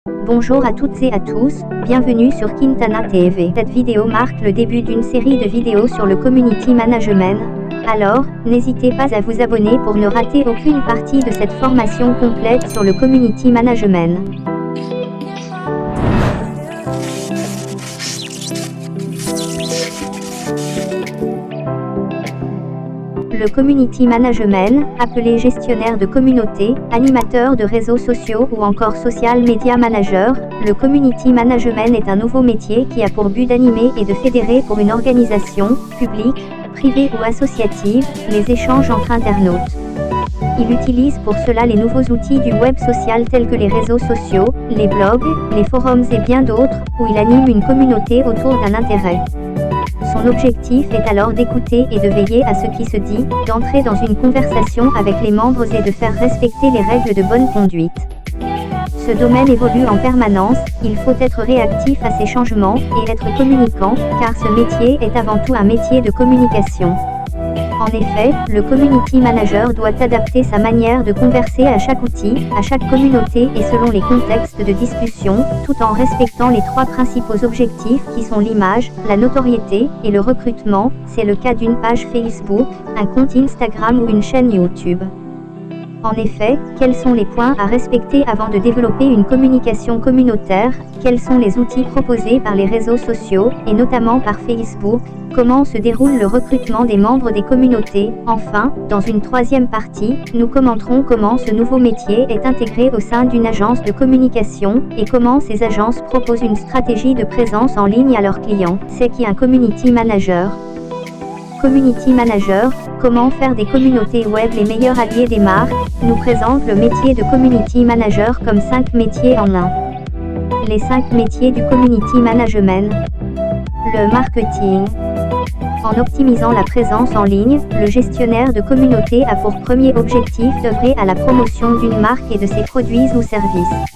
Bonjour à toutes et à tous, bienvenue sur Quintana TV. Cette vidéo marque le début d'une série de vidéos sur le Community Management. Alors, n'hésitez pas à vous abonner pour ne rater aucune partie de cette formation complète sur le Community Management. Le Community Management, appelé gestionnaire de communauté, animateur de réseaux sociaux ou encore social media manager, le Community Management est un nouveau métier qui a pour but d'animer et de fédérer pour une organisation, publique, privée ou associative, les échanges entre internautes. Il utilise pour cela les nouveaux outils du web social tels que les réseaux sociaux, les blogs, les forums et bien d'autres, où il anime une communauté autour d'un intérêt. Son objectif est alors d'écouter et de veiller à ce qui se dit, d'entrer dans une conversation avec les membres et de faire respecter les règles de bonne conduite. Ce domaine évolue en permanence, il faut être réactif à ces changements et être communicant, car ce métier est avant tout un métier de communication. En effet, le community manager doit adapter sa manière de converser à chaque outil, à chaque communauté et selon les contextes de discussion, tout en respectant les trois principaux objectifs qui sont l'image, la notoriété et le recrutement. C'est le cas d'une page Facebook, un compte Instagram ou une chaîne YouTube. En effet, quels sont les points à respecter avant de développer une communication communautaire? Quels sont les outils proposés par les réseaux sociaux, et notamment par Facebook? Comment se déroule le recrutement des membres des communautés? Enfin, dans une troisième partie, nous commenterons comment ce nouveau métier est intégré au sein d'une agence de communication, et comment ces agences proposent une stratégie de présence en ligne à leurs clients. C'est qui un Community Manager? Community Manager, comment faire des communautés web les meilleurs alliés des marques, nous présente le métier de Community Manager comme 5 métiers en un. Les 5 métiers du Community Management. Le marketing. En optimisant la présence en ligne, le gestionnaire de communauté a pour premier objectif d'œuvrer à la promotion d'une marque et de ses produits ou services.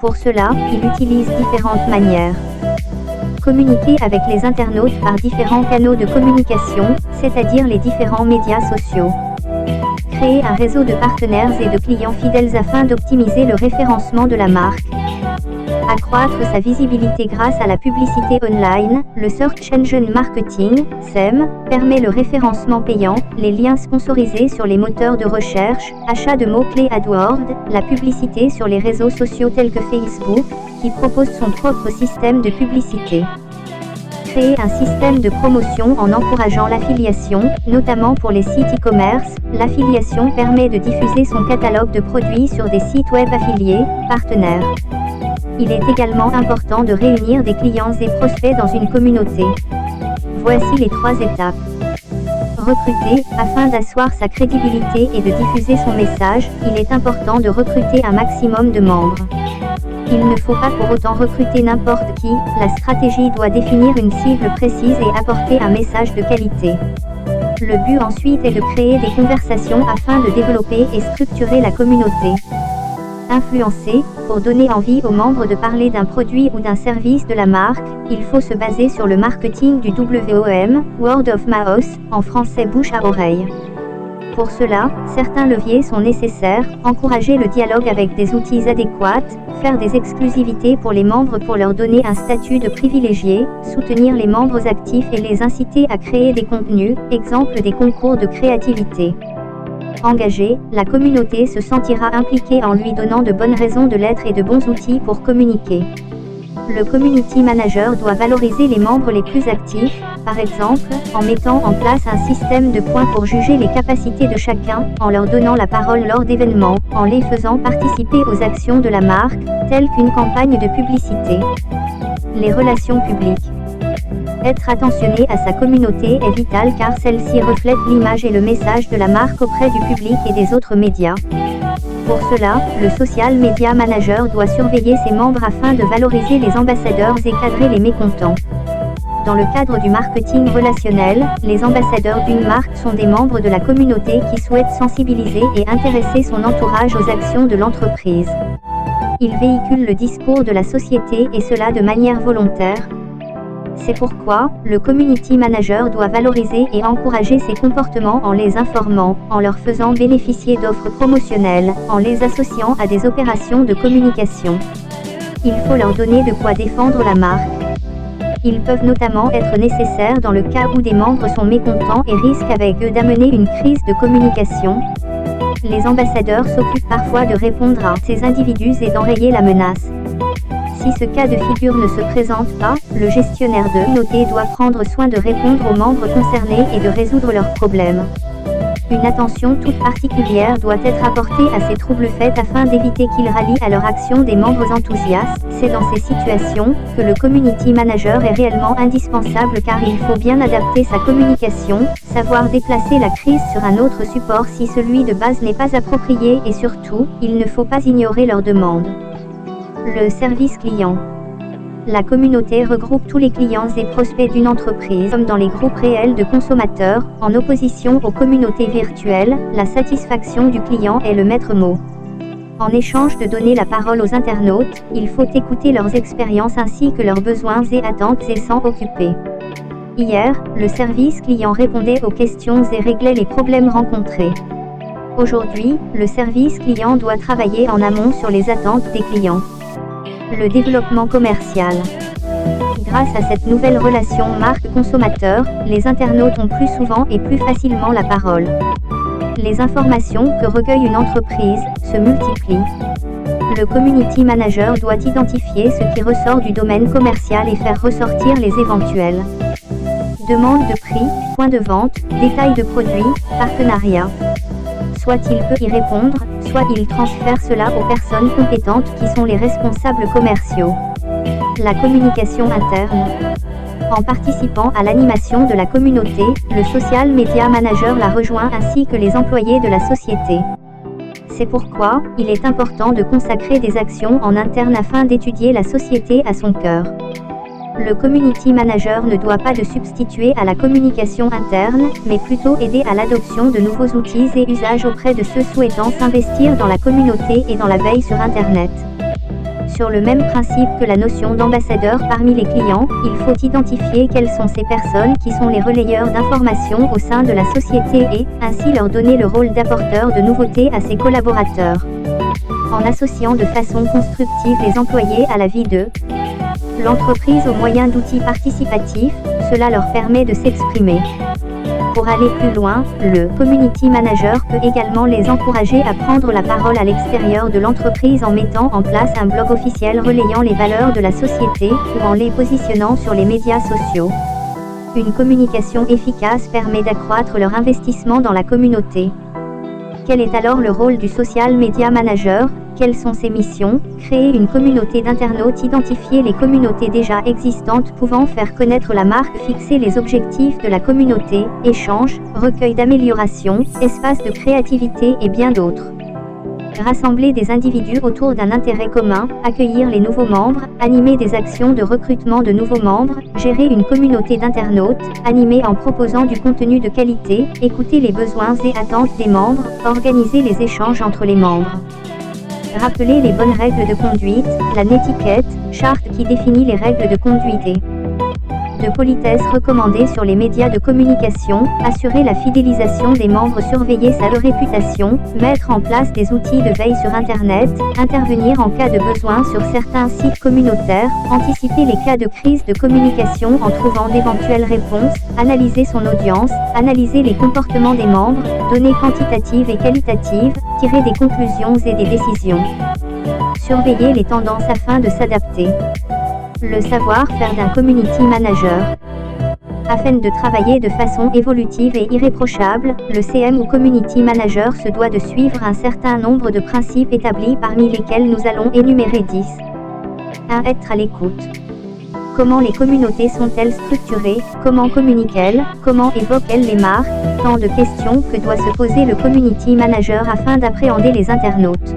Pour cela, il utilise différentes manières. Communiquer avec les internautes par différents canaux de communication, c'est-à-dire les différents médias sociaux. Créer un réseau de partenaires et de clients fidèles afin d'optimiser le référencement de la marque. Accroître sa visibilité grâce à la publicité online, le Search Engine Marketing, SEM, permet le référencement payant, les liens sponsorisés sur les moteurs de recherche, achat de mots-clés AdWords, la publicité sur les réseaux sociaux tels que Facebook, qui propose son propre système de publicité. Créer un système de promotion en encourageant l'affiliation, notamment pour les sites e-commerce. L'affiliation permet de diffuser son catalogue de produits sur des sites web affiliés, partenaires. Il est également important de réunir des clients et prospects dans une communauté. Voici les 3 étapes. Recruter, afin d'asseoir sa crédibilité et de diffuser son message, il est important de recruter un maximum de membres. Il ne faut pas pour autant recruter n'importe qui, la stratégie doit définir une cible précise et apporter un message de qualité. Le but ensuite est de créer des conversations afin de développer et structurer la communauté. Influencer, pour donner envie aux membres de parler d'un produit ou d'un service de la marque, il faut se baser sur le marketing du WOM, Word of Mouth, en français bouche à oreille. Pour cela, certains leviers sont nécessaires, encourager le dialogue avec des outils adéquats, faire des exclusivités pour les membres pour leur donner un statut de privilégié, soutenir les membres actifs et les inciter à créer des contenus, exemple des concours de créativité. Engagé, la communauté se sentira impliquée en lui donnant de bonnes raisons de l'être et de bons outils pour communiquer. Le Community Manager doit valoriser les membres les plus actifs, par exemple, en mettant en place un système de points pour juger les capacités de chacun, en leur donnant la parole lors d'événements, en les faisant participer aux actions de la marque, telles qu'une campagne de publicité. Les relations publiques. Être attentionné à sa communauté est vital car celle-ci reflète l'image et le message de la marque auprès du public et des autres médias. Pour cela, le Social Media Manager doit surveiller ses membres afin de valoriser les ambassadeurs et cadrer les mécontents. Dans le cadre du marketing relationnel, les ambassadeurs d'une marque sont des membres de la communauté qui souhaitent sensibiliser et intéresser son entourage aux actions de l'entreprise. Ils véhiculent le discours de la société et cela de manière volontaire. C'est pourquoi, le Community Manager doit valoriser et encourager ces comportements en les informant, en leur faisant bénéficier d'offres promotionnelles, en les associant à des opérations de communication. il faut leur donner de quoi défendre la marque. Ils peuvent notamment être nécessaires dans le cas où des membres sont mécontents et risquent avec eux d'amener une crise de communication. Les ambassadeurs s'occupent parfois de répondre à ces individus et d'enrayer la menace. Si ce cas de figure ne se présente pas, le gestionnaire de communauté doit prendre soin de répondre aux membres concernés et de résoudre leurs problèmes. Une attention toute particulière doit être apportée à ces troubles faits afin d'éviter qu'ils rallient à leur action des membres enthousiastes. C'est dans ces situations que le community manager est réellement indispensable car il faut bien adapter sa communication, savoir déplacer la crise sur un autre support si celui de base n'est pas approprié et surtout, il ne faut pas ignorer leurs demandes. Le service client. La communauté regroupe tous les clients et prospects d'une entreprise comme dans les groupes réels de consommateurs, en opposition aux communautés virtuelles, la satisfaction du client est le maître mot. En échange de donner la parole aux internautes, il faut écouter leurs expériences ainsi que leurs besoins et attentes et s'en occuper. Hier, le service client répondait aux questions et réglait les problèmes rencontrés. Aujourd'hui, le service client doit travailler en amont sur les attentes des clients. Le développement commercial. Grâce à cette nouvelle relation marque-consommateur, les internautes ont plus souvent et plus facilement la parole. Les informations que recueille une entreprise se multiplient. Le community manager doit identifier ce qui ressort du domaine commercial et faire ressortir les éventuels demandes de prix, points de vente, détails de produits, partenariats. Soit il peut y répondre, soit il transfère cela aux personnes compétentes qui sont les responsables commerciaux. La communication interne. En participant à l'animation de la communauté, le social media manager la rejoint ainsi que les employés de la société. C'est pourquoi, il est important de consacrer des actions en interne afin d'étudier la société à son cœur. Le community manager ne doit pas se substituer à la communication interne, mais plutôt aider à l'adoption de nouveaux outils et usages auprès de ceux souhaitant s'investir dans la communauté et dans la veille sur Internet. Sur le même principe que la notion d'ambassadeur parmi les clients, il faut identifier quelles sont ces personnes qui sont les relayeurs d'informations au sein de la société et, ainsi leur donner le rôle d'apporteur de nouveautés à ses collaborateurs. En associant de façon constructive les employés à la vie de l'entreprise au moyen d'outils participatifs, cela leur permet de s'exprimer. Pour aller plus loin, le community manager peut également les encourager à prendre la parole à l'extérieur de l'entreprise en mettant en place un blog officiel relayant les valeurs de la société ou en les positionnant sur les médias sociaux. Une communication efficace permet d'accroître leur investissement dans la communauté. Quel est alors le rôle du social media manager ? Quelles sont ses missions ? Créer une communauté d'internautes, identifier les communautés déjà existantes pouvant faire connaître la marque, fixer les objectifs de la communauté, échanges, recueil d'amélioration, espace de créativité et bien d'autres. Rassembler des individus autour d'un intérêt commun, accueillir les nouveaux membres, animer des actions de recrutement de nouveaux membres, gérer une communauté d'internautes, animer en proposant du contenu de qualité, écouter les besoins et attentes des membres, organiser les échanges entre les membres. Rappeler les bonnes règles de conduite, la netiquette, charte qui définit les règles de conduite et de politesse recommandées sur les médias de communication, assurer la fidélisation des membres, surveiller sa réputation, mettre en place des outils de veille sur Internet, intervenir en cas de besoin sur certains sites communautaires, anticiper les cas de crise de communication en trouvant d'éventuelles réponses, analyser son audience, analyser les comportements des membres, données quantitatives et qualitatives, tirer des conclusions et des décisions. Surveiller les tendances afin de s'adapter. Le savoir-faire d'un community manager. Afin de travailler de façon évolutive et irréprochable, le CM ou community manager se doit de suivre un certain nombre de principes établis parmi lesquels nous allons énumérer 10. 1. Être à l'écoute. Comment les communautés sont-elles structurées? Comment communiquent-elles? Comment évoquent-elles les marques? Tant de questions que doit se poser le community manager afin d'appréhender les internautes.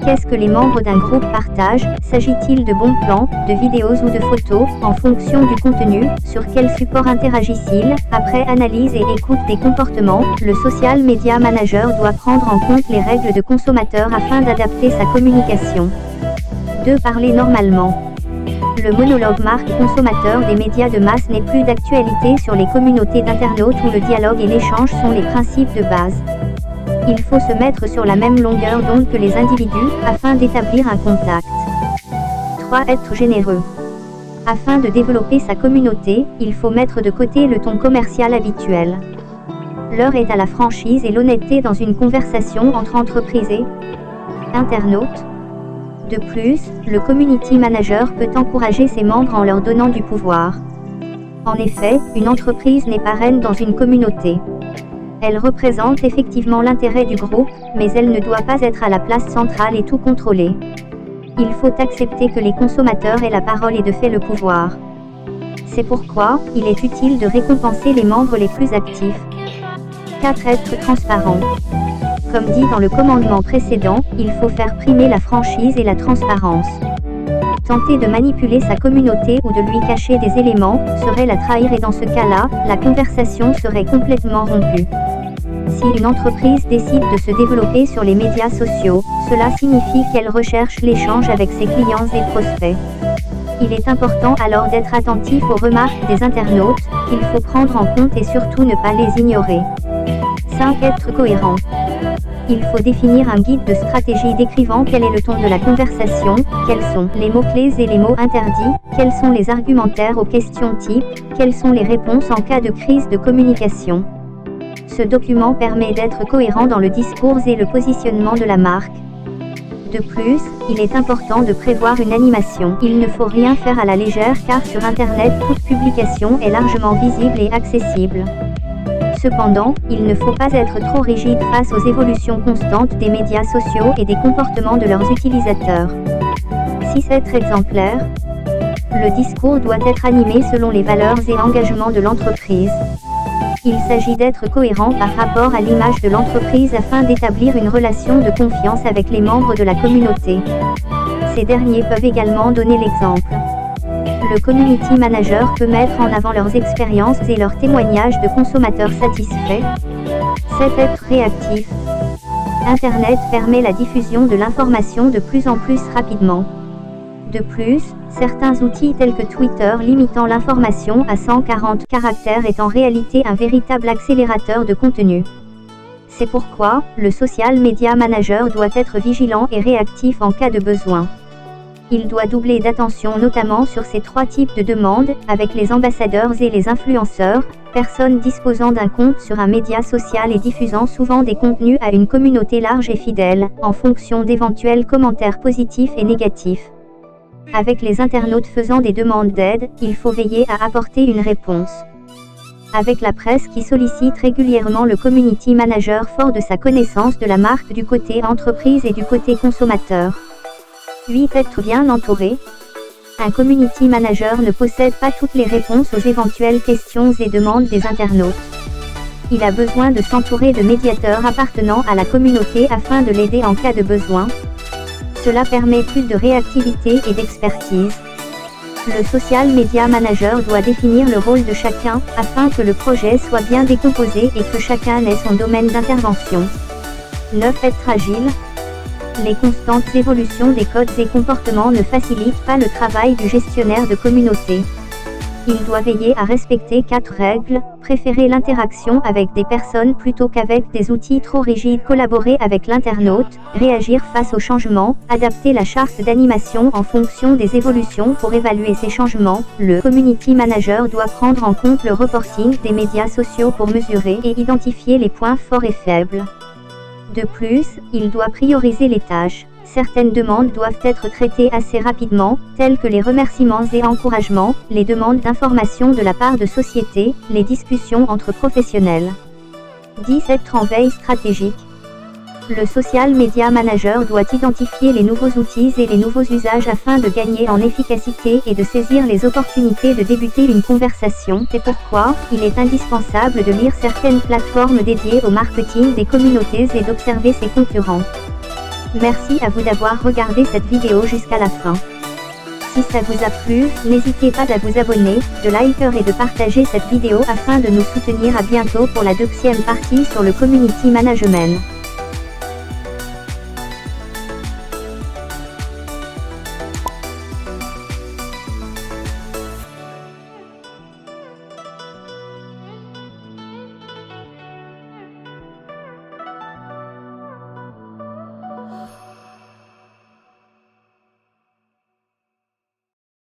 Qu'est-ce que les membres d'un groupe partagent? S'agit-il de bons plans, de vidéos ou de photos? En fonction du contenu, sur quel support interagissent-ils? Après analyse et écoute des comportements, le social media manager doit prendre en compte les règles de consommateur afin d'adapter sa communication. 2. Parler normalement. Le monologue marque consommateur des médias de masse n'est plus d'actualité sur les communautés d'internautes où le dialogue et l'échange sont les principes de base. Il faut se mettre sur la même longueur d'onde que les individus, afin d'établir un contact. 3. Être généreux. Afin de développer sa communauté, il faut mettre de côté le ton commercial habituel. L'heure est à la franchise et l'honnêteté dans une conversation entre entreprises et internautes. De plus, le community manager peut encourager ses membres en leur donnant du pouvoir. En effet, une entreprise n'est pas reine dans une communauté. Elle représente effectivement l'intérêt du groupe, mais elle ne doit pas être à la place centrale et tout contrôler. Il faut accepter que les consommateurs aient la parole et de fait le pouvoir. C'est pourquoi, il est utile de récompenser les membres les plus actifs. 4. Être transparent. Comme dit dans le commandement précédent, il faut faire primer la franchise et la transparence. Tenter de manipuler sa communauté ou de lui cacher des éléments serait la trahir et dans ce cas-là, la conversation serait complètement rompue. Si une entreprise décide de se développer sur les médias sociaux, cela signifie qu'elle recherche l'échange avec ses clients et prospects. Il est important alors d'être attentif aux remarques des internautes, qu'il faut prendre en compte et surtout ne pas les ignorer. 5. Être cohérent. Il faut définir un guide de stratégie décrivant quel est le ton de la conversation, quels sont les mots-clés et les mots interdits, quels sont les argumentaires aux questions type, quelles sont les réponses en cas de crise de communication. Ce document permet d'être cohérent dans le discours et le positionnement de la marque. De plus, il est important de prévoir une animation. Il ne faut rien faire à la légère car sur Internet toute publication est largement visible et accessible. Cependant, il ne faut pas être trop rigide face aux évolutions constantes des médias sociaux et des comportements de leurs utilisateurs. 6. Être exemplaire. Le discours doit être animé selon les valeurs et engagements de l'entreprise. Il s'agit d'être cohérent par rapport à l'image de l'entreprise afin d'établir une relation de confiance avec les membres de la communauté. Ces derniers peuvent également donner l'exemple. Le community manager peut mettre en avant leurs expériences et leurs témoignages de consommateurs satisfaits. 7. Être réactif. Internet permet la diffusion de l'information de plus en plus rapidement. De plus, certains outils tels que Twitter limitant l'information à 140 caractères est en réalité un véritable accélérateur de contenu. C'est pourquoi, le social media manager doit être vigilant et réactif en cas de besoin. Il doit doubler d'attention notamment sur ces 3 types de demandes, avec les ambassadeurs et les influenceurs, personnes disposant d'un compte sur un média social et diffusant souvent des contenus à une communauté large et fidèle, en fonction d'éventuels commentaires positifs et négatifs. Avec les internautes faisant des demandes d'aide, il faut veiller à apporter une réponse. Avec la presse qui sollicite régulièrement le community manager fort de sa connaissance de la marque du côté entreprise et du côté consommateur. 8. Être bien entouré. Un community manager ne possède pas toutes les réponses aux éventuelles questions et demandes des internautes. Il a besoin de s'entourer de médiateurs appartenant à la communauté afin de l'aider en cas de besoin. Cela permet plus de réactivité et d'expertise. Le social media manager doit définir le rôle de chacun, afin que le projet soit bien décomposé et que chacun ait son domaine d'intervention. 9. Être agile. Les constantes évolutions des codes et comportements ne facilitent pas le travail du gestionnaire de communauté. Il doit veiller à respecter 4 règles, préférer l'interaction avec des personnes plutôt qu'avec des outils trop rigides, collaborer avec l'internaute, réagir face aux changements, adapter la charte d'animation en fonction des évolutions pour évaluer ces changements. Le community manager doit prendre en compte le reporting des médias sociaux pour mesurer et identifier les points forts et faibles. De plus, il doit prioriser les tâches. Certaines demandes doivent être traitées assez rapidement, telles que les remerciements et encouragements, les demandes d'information de la part de sociétés, les discussions entre professionnels. 10. Être en veille stratégique. Le social media manager doit identifier les nouveaux outils et les nouveaux usages afin de gagner en efficacité et de saisir les opportunités de débuter une conversation. C'est pourquoi, il est indispensable de lire certaines plateformes dédiées au marketing des communautés et d'observer ses concurrents. Merci à vous d'avoir regardé cette vidéo jusqu'à la fin. Si ça vous a plu, n'hésitez pas à vous abonner, de liker et de partager cette vidéo afin de nous soutenir. À bientôt pour la 2e partie sur le community management.